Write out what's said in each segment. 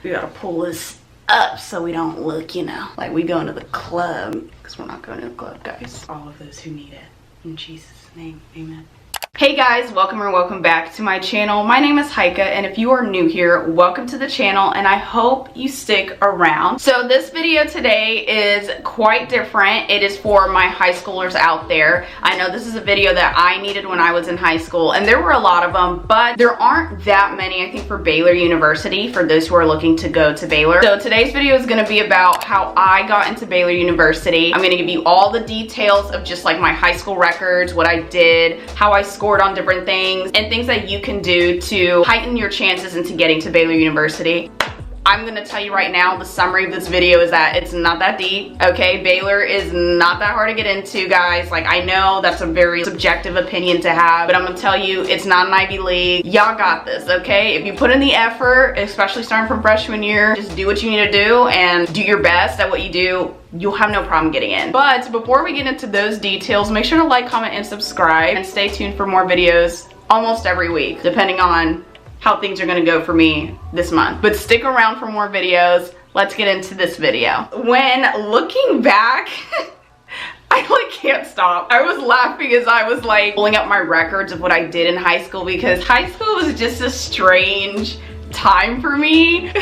We gotta pull this up so we don't look, you know, like we going to the club, because we're not going to the club, guys. All of those who need it. In Jesus' name, amen. Hey guys, welcome back to my channel. My name is Heike, and if you are new here, welcome to the channel, and I hope you stick around. So this video today is quite different. It is for my high schoolers out there. I know this is a video that I needed when I was in high school, and there were a lot of them, but there aren't that many, I think, for Baylor University, for those who are looking to go to Baylor. So today's video is going to be about how I got into Baylor University. I'm going to give you all the details of just like my high school records, what I did, how I scored on different things, and things that you can do to heighten your chances into getting to Baylor University. I'm gonna tell you right now, the summary of this video is that it's not that deep, okay? Baylor is not that hard to get into, guys. Like, I know that's a very subjective opinion to have, but I'm gonna tell you, it's not an Ivy League. Y'all got this, okay? If you put in the effort, especially starting from freshman year, just do what you need to do and do your best at what you do. You'll have no problem getting in. But before we get into those details, make sure to like, comment, and subscribe, and stay tuned for more videos almost every week, depending on how things are gonna go for me this month. But stick around for more videos. Let's get into this video. When looking back, I like can't stop. I was laughing as I was like pulling up my records of what I did in high school, because high school was just a strange time for me.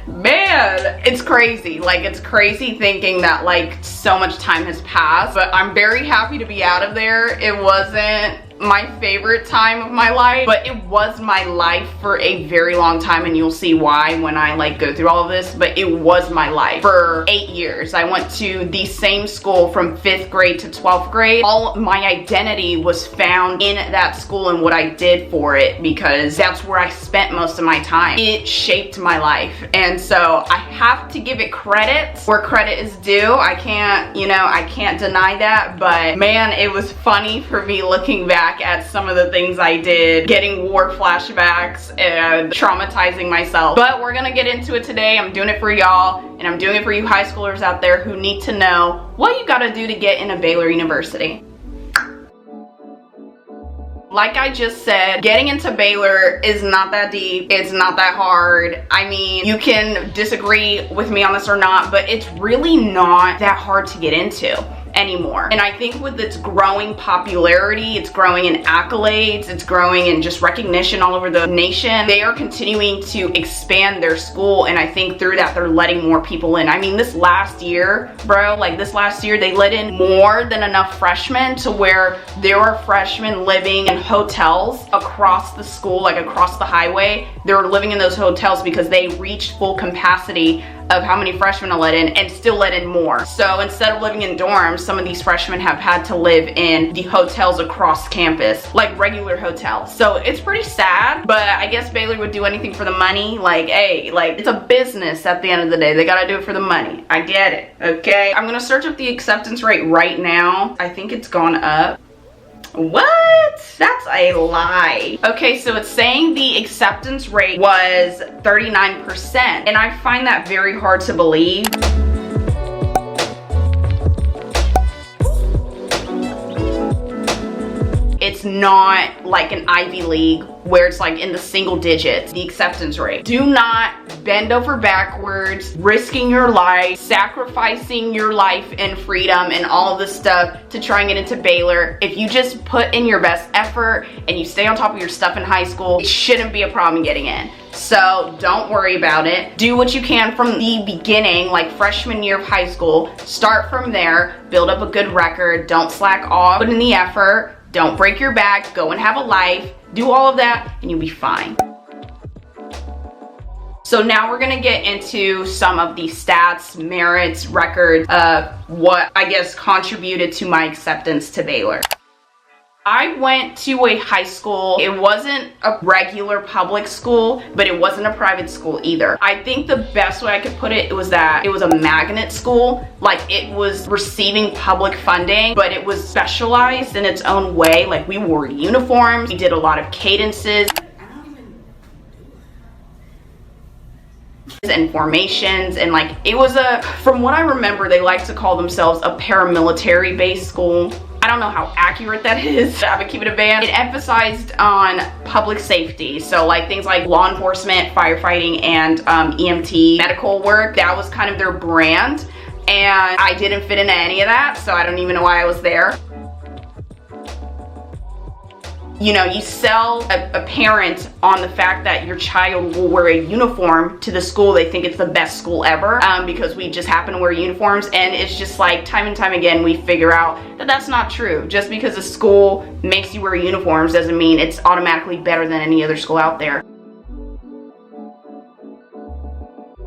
Man, it's crazy. Like, it's crazy thinking that like so much time has passed, but I'm very happy to be out of there. It wasn't my favorite time of my life, but it was my life for a very long time, and you'll see why when I like go through all of this. But it was my life for 8 years. I went to the same school from 5th grade to 12th grade. All my identity was found in that school and what I did for it, because that's where I spent most of my time. It shaped my life, and so I have to give it credit where credit is due. I can't, you know, I can't deny that. But man, it was funny for me looking back at some of the things I did, getting war flashbacks and traumatizing myself. But we're gonna get into it today. I'm doing it for y'all, and I'm doing it for you high schoolers out there who need to know what you gotta do to get into Baylor University. Like I just said, getting into Baylor is not that deep. It's not that hard. I mean, you can disagree with me on this or not, but it's really not that hard to get into anymore. And I think with its growing popularity, it's growing in accolades, it's growing in just recognition all over the nation, they are continuing to expand their school, and I think through that they're letting more people in. I mean, this last year, bro, like this last year, they let in more than enough freshmen to where there were freshmen living in hotels across the school, like across the highway. They were living in those hotels because they reached full capacity of how many freshmen to let in, and still let in more. So instead of living in dorms, some of these freshmen have had to live in the hotels across campus, like regular hotels. So it's pretty sad, but I guess Baylor would do anything for the money. Like, hey, like, it's a business at the end of the day. They gotta do it for the money. I get it, okay? I'm gonna search up the acceptance rate right now. I think it's gone up. What? That's a lie. Okay, so it's saying the acceptance rate was 39%, and I find that very hard to believe. It's not like an Ivy League where it's like in the single digits, the acceptance rate. Do not bend over backwards, risking your life, sacrificing your life and freedom and all of this stuff to try and get into Baylor. If you just put in your best effort and you stay on top of your stuff in high school, it shouldn't be a problem getting in. So don't worry about it. Do what you can from the beginning, like freshman year of high school. Start from there, build up a good record, don't slack off, put in the effort, don't break your back, go and have a life, do all of that, and you'll be fine. So now we're gonna get into some of the stats, merits, records of what I guess contributed to my acceptance to Baylor. I went to a high school. It wasn't a regular public school, but it wasn't a private school either. I think the best way I could put it was that it was a magnet school. Like, it was receiving public funding, but it was specialized in its own way. Like, we wore uniforms, we did a lot of cadences and formations, and like, it was a, from what I remember, they like to call themselves a paramilitary based school. I don't know how accurate that is. I would keep it a band. It emphasized on public safety. So like things like law enforcement, firefighting, and EMT medical work. That was kind of their brand. And I didn't fit into any of that, so I don't even know why I was there. You know, you sell a parent on the fact that your child will wear a uniform to the school. They think it's the best school ever because we just happen to wear uniforms, and it's just like time and time again we figure out that that's not true. Just because a school makes you wear uniforms doesn't mean it's automatically better than any other school out there.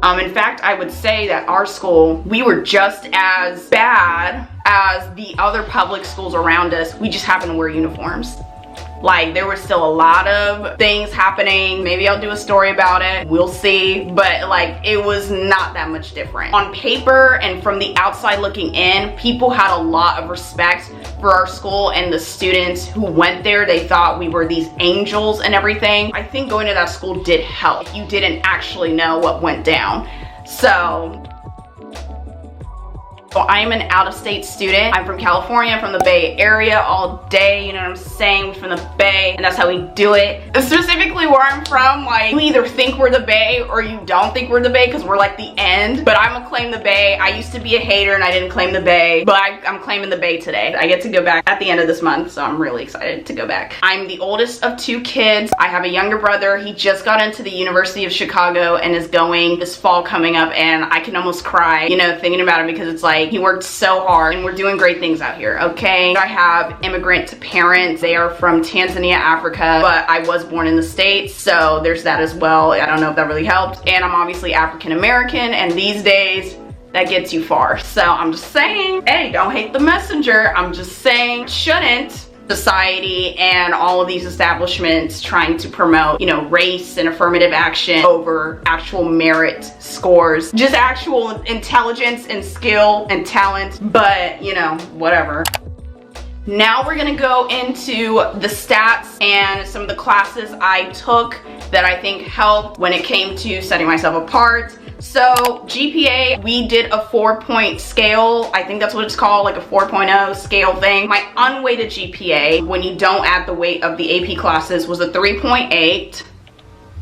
In fact, I would say that our school, we were just as bad as the other public schools around us. We just happen to wear uniforms. Like, there were still a lot of things happening. Maybe I'll do a story about it. We'll see. But like, it was not that much different. On paper and from the outside looking in, people had a lot of respect for our school and the students who went there. They thought we were these angels and everything. I think going to that school did help. You didn't actually know what went down. So I'm an out-of-state student. I'm from California, from the Bay Area all day, you know what I'm saying? We're from the Bay, and that's how we do it. Specifically where I'm from, like, you either think we're the Bay or you don't think we're the Bay because we're like the end. But I'm gonna claim the Bay. I used to be a hater and I didn't claim the Bay, but I'm claiming the Bay today. I get to go back at the end of this month, so I'm really excited to go back. I'm the oldest of 2 kids. I have a younger brother. He just got into the University of Chicago and is going this fall coming up, and I can almost cry, you know, thinking about it because it's like, he worked so hard and we're doing great things out here, okay? I have immigrant parents. They are from Tanzania, Africa, but I was born in the States, so there's that as well. I don't know if that really helped. And I'm obviously African American, and these days, that gets you far. So I'm just saying, hey, don't hate the messenger. I'm just saying, shouldn't society and all of these establishments trying to promote, you know, race and affirmative action over actual merit scores, just actual intelligence and skill and talent, but you know, whatever. Now we're gonna go into the stats and some of the classes I took that I think helped when it came to setting myself apart. So GPA, we did a 4-point scale. I think that's what it's called, like a 4.0 scale thing. My unweighted GPA, when you don't add the weight of the AP classes, was a 3.8.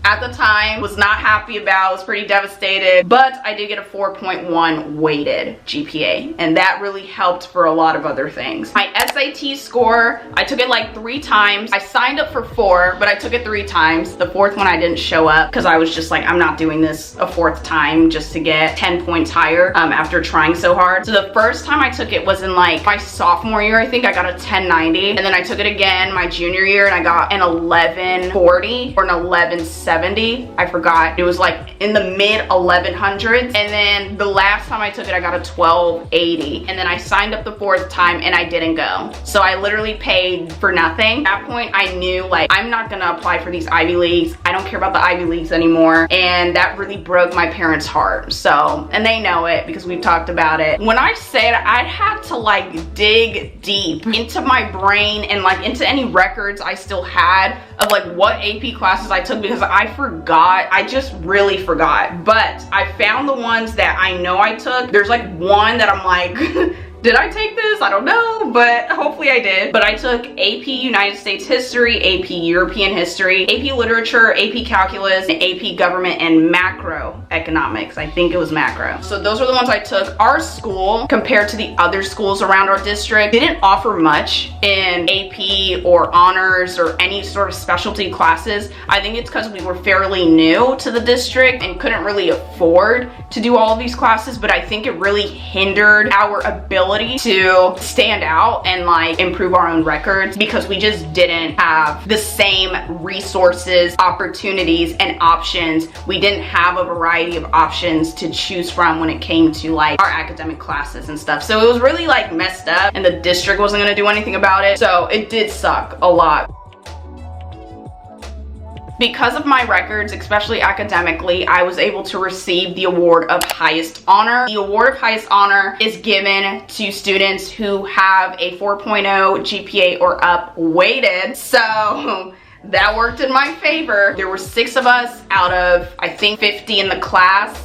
At the time, was not happy about, was pretty devastated, but I did get a 4.1 weighted GPA, and that really helped for a lot of other things. My SAT score, I took it like 3 times. I signed up for 4, but I took it 3 times. The 4th one I didn't show up because I was just like, I'm not doing this a 4th time just to get 10 points higher after trying so hard. So the first time I took it was in like my sophomore year. I think I got a 1090, and then I took it again my junior year and I got an 1140 or an 1170. I forgot. It was like in the mid 1100s. And then the last time I took it, I got a 1280. And then I signed up the 4th time and I didn't go. So I literally paid for nothing. At that point, I knew like, I'm not gonna apply for these Ivy Leagues. I don't care about the Ivy Leagues anymore. And that really broke my parents' heart. So, and they know it because we've talked about it. When I said I had to like dig deep into my brain and like into any records I still had of like what AP classes I took, because I forgot. I just really forgot. But I found the ones that I know I took. There's like one that I'm like, did I take this? I don't know, but hopefully I did. But I took AP United States History, AP European History, AP Literature, AP Calculus, and AP Government and Macroeconomics. I think it was macro. So those are the ones I took. Our school, compared to the other schools around our district, didn't offer much in AP or honors or any sort of specialty classes. I think it's because we were fairly new to the district and couldn't really afford to do all of these classes, but I think it really hindered our ability to stand out and like improve our own records because we just didn't have the same resources, opportunities, and options. We didn't have a variety of options to choose from when it came to like our academic classes and stuff. So it was really like messed up, and the district wasn't gonna do anything about it. So it did suck a lot. Because of my records, especially academically, I was able to receive the award of highest honor. The award of highest honor is given to students who have a 4.0 GPA or up weighted. So that worked in my favor. There were 6 of us out of, I think, 50 in the class.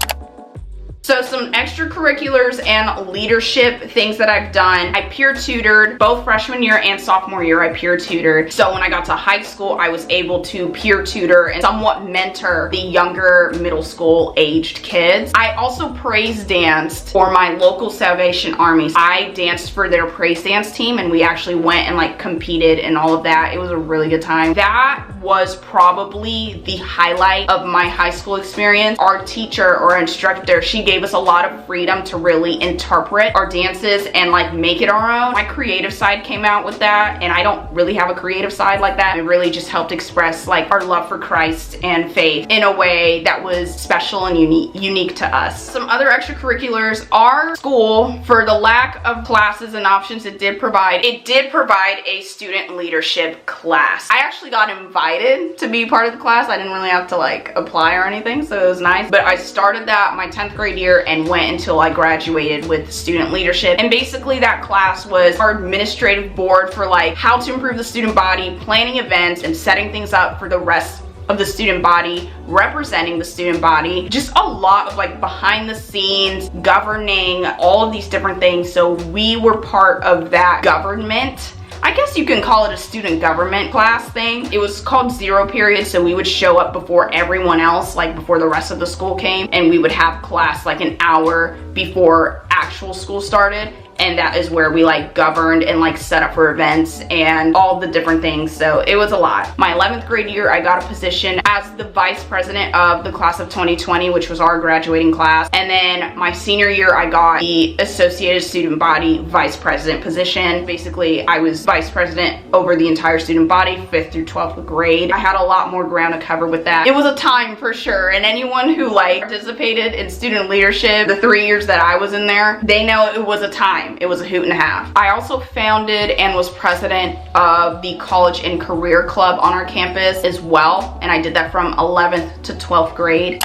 So some extracurriculars and leadership things that I've done. I peer tutored both freshman year and sophomore year. I peer tutored. So when I got to high school, I was able to peer tutor and somewhat mentor the younger middle school aged kids. I also praise danced for my local Salvation Army. I danced for their praise dance team, and we actually went and like competed and all of that. It was a really good time. That was probably the highlight of my high school experience. Our teacher or instructor, she gave us a lot of freedom to really interpret our dances and like make it our own. My creative side came out with that, and I don't really have a creative side like that. It really just helped express like our love for Christ and faith in a way that was special and unique to us. Some other extracurriculars, our school, for the lack of classes and options it did provide a student leadership class. I actually got invited to be part of the class. I didn't really have to like apply or anything, so it was nice. But I started that my 10th grade year and went until I graduated with student leadership. And basically that class was our administrative board for like how to improve the student body, planning events, and setting things up for the rest of the student body, representing the student body. Just a lot of like behind the scenes, governing, all of these different things. So we were part of that government. I guess you can call it a student government class thing. It was called zero period, so we would show up before everyone else, like before the rest of the school came, and we would have class like an hour before actual school started. And that is where we like governed and like set up for events and all the different things. So it was a lot. My 11th grade year, I got a position as the vice president of the class of 2020, which was our graduating class. And then my senior year, I got the Associated Student Body vice president position. Basically, I was vice president over the entire student body, 5th through 12th grade. I had a lot more ground to cover with that. It was a time for sure. And anyone who like participated in student leadership, the 3 years that I was in there, they know it was a time. It was a hoot and a half. I also founded and was president of the College and Career Club on our campus as well, and I did that from 11th to 12th grade.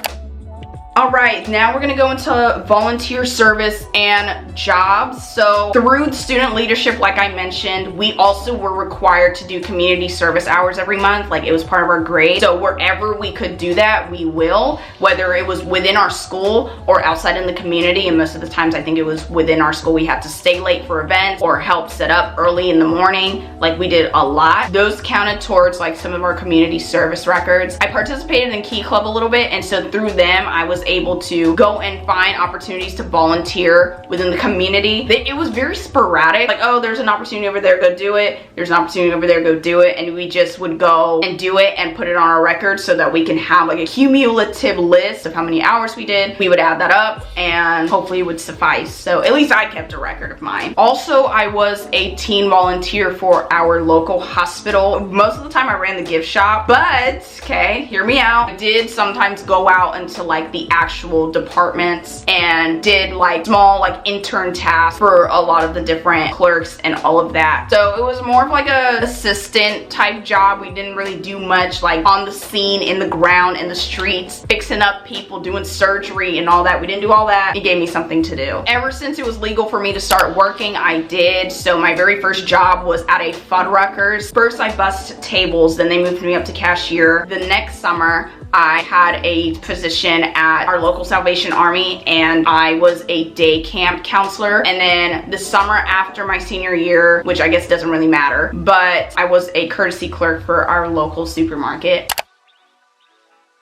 All right, now we're gonna go into volunteer service and jobs. So through student leadership, like I mentioned, we also were required to do community service hours every month. Like it was part of our grade. So wherever we could do that, we will, whether it was within our school or outside in the community. And most of the times I think it was within our school. We had to stay late for events or help set up early in the morning. Like we did a lot. Those counted towards like some of our community service records. I participated in Key Club a little bit, and so through them, I was able to go and find opportunities to volunteer within the community. It was very sporadic, like, oh, there's an opportunity over there, go do it. There's an opportunity over there, go do it. And we just would go and do it and put it on our record so that we can have like a cumulative list of how many hours we did. We would add that up and hopefully it would suffice. So at least I kept a record of mine. Also, I was a teen volunteer for our local hospital. Most of the time I ran the gift shop, but okay, hear me out. I did sometimes go out into like the actual departments and did like small like intern tasks for a lot of the different clerks and all of that. So it was more of like a assistant type job. We didn't really do much like on the scene, in the ground, in the streets, fixing up people, doing surgery and all that. We didn't do all that. It gave me something to do. Ever since it was legal for me to start working, I did. So my very first job was at a Fuddruckers. First I bussed tables, then they moved me up to cashier. The next summer I had a position at our local Salvation Army, and I was a day camp counselor. And then the summer after my senior year, which I guess doesn't really matter, but I was a courtesy clerk for our local supermarket.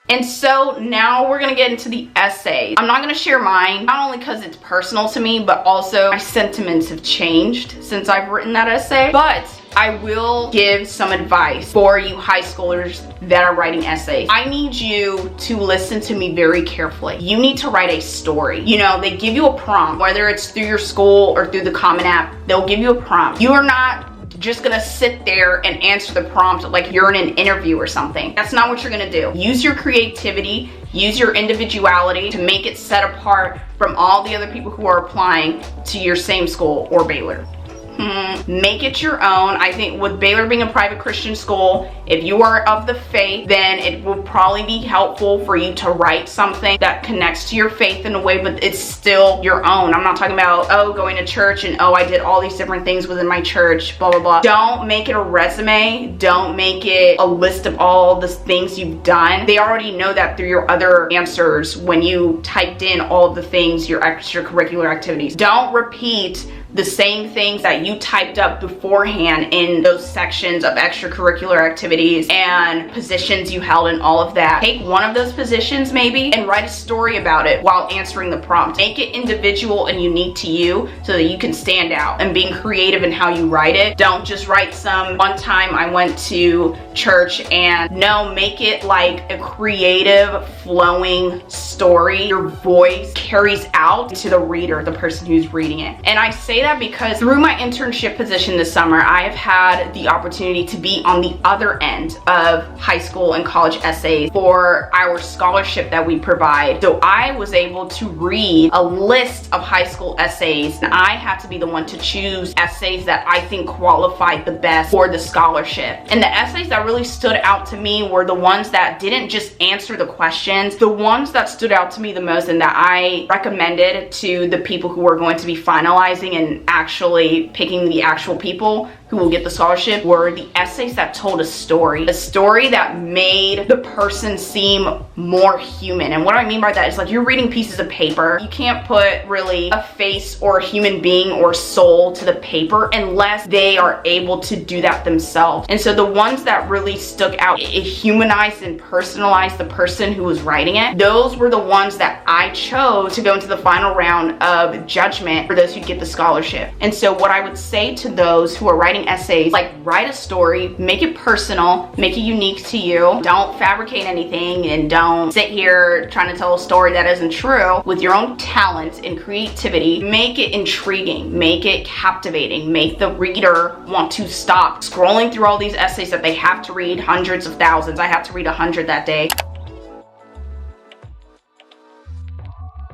And so now we're gonna get into the essays. I'm not gonna share mine, not only because it's personal to me, but also my sentiments have changed since I've written that essay. But I will give some advice for you high schoolers that are writing essays. I need you to listen to me very carefully. You need to write a story. You know, they give you a prompt, whether it's through your school or through the Common App, they'll give you a prompt. You are not just gonna sit there and answer the prompt like you're in an interview or something. That's not what you're gonna do. Use your creativity, use your individuality to make it set apart from all the other people who are applying to your same school or Baylor. Make it your own. I think with Baylor being a private Christian school, if you are of the faith, then it will probably be helpful for you to write something that connects to your faith in a way, but it's still your own. I'm not talking about, oh, going to church and, oh, I did all these different things within my church, blah, blah, blah. Don't make it a resume. Don't make it a list of all the things you've done. They already know that through your other answers when you typed in all of the things, your extracurricular activities. Don't repeat the same things that you typed up beforehand in those sections of extracurricular activities and positions you held and all of that. Take one of those positions maybe and write a story about it while answering the prompt. Make it individual and unique to you so that you can stand out, and being creative in how you write it. Don't just write some one time I went to church, and no, make it like a creative flowing story. Your voice carries out to the reader, the person who's reading it. And I say that because through my internship position this summer, I have had the opportunity to be on the other end of high school and college essays for our scholarship that we provide. So I was able to read a list of high school essays, and I had to be the one to choose essays that I think qualified the best for the scholarship. And the essays that really stood out to me were the ones that didn't just answer the questions. The ones that stood out to me the most and that I recommended to the people who were going to be finalizing and actually picking the actual people who will get the scholarship were the essays that told a story that made the person seem more human. And what I mean by that is, like, you're reading pieces of paper. You can't put really a face or a human being or soul to the paper unless they are able to do that themselves. And so the ones that really stuck out, it humanized and personalized the person who was writing it. Those were the ones that I chose to go into the final round of judgment for those who get the scholarship. And so what I would say to those who are writing essays, like, write a story, make it personal, make it unique to you. Don't fabricate anything, and don't sit here trying to tell a story that isn't true. With your own talent and creativity, make it intriguing, make it captivating, make the reader want to stop scrolling through all these essays that they have to read, hundreds of thousands. I had to read 100 that day.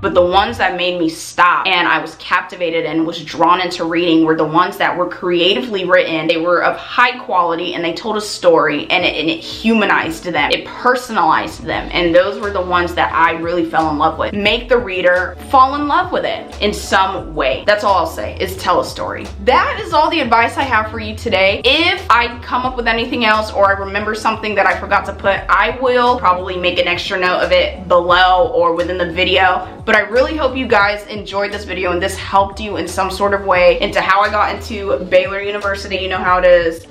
But the ones that made me stop and I was captivated and was drawn into reading were the ones that were creatively written. They were of high quality and they told a story, and it humanized them. It personalized them. And those were the ones that I really fell in love with. Make the reader fall in love with it in some way. That's all I'll say, is tell a story. That is all the advice I have for you today. If I come up with anything else or I remember something that I forgot to put, I will probably make an extra note of it below or within the video. But I really hope you guys enjoyed this video and this helped you in some sort of way into how I got into Baylor University. You know how it is.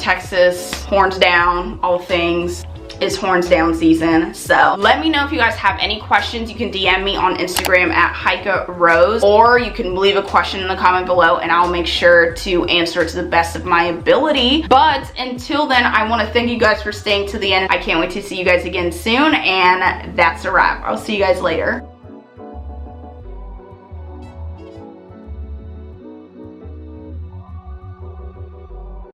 Texas, horns down, all things. It's horns down season. So let me know if you guys have any questions. You can DM me on Instagram at HicaRose, or you can leave a question in the comment below and I'll make sure to answer it to the best of my ability. But until then, I want to thank you guys for staying to the end. I can't wait to see you guys again soon, and that's a wrap. I'll see you guys later.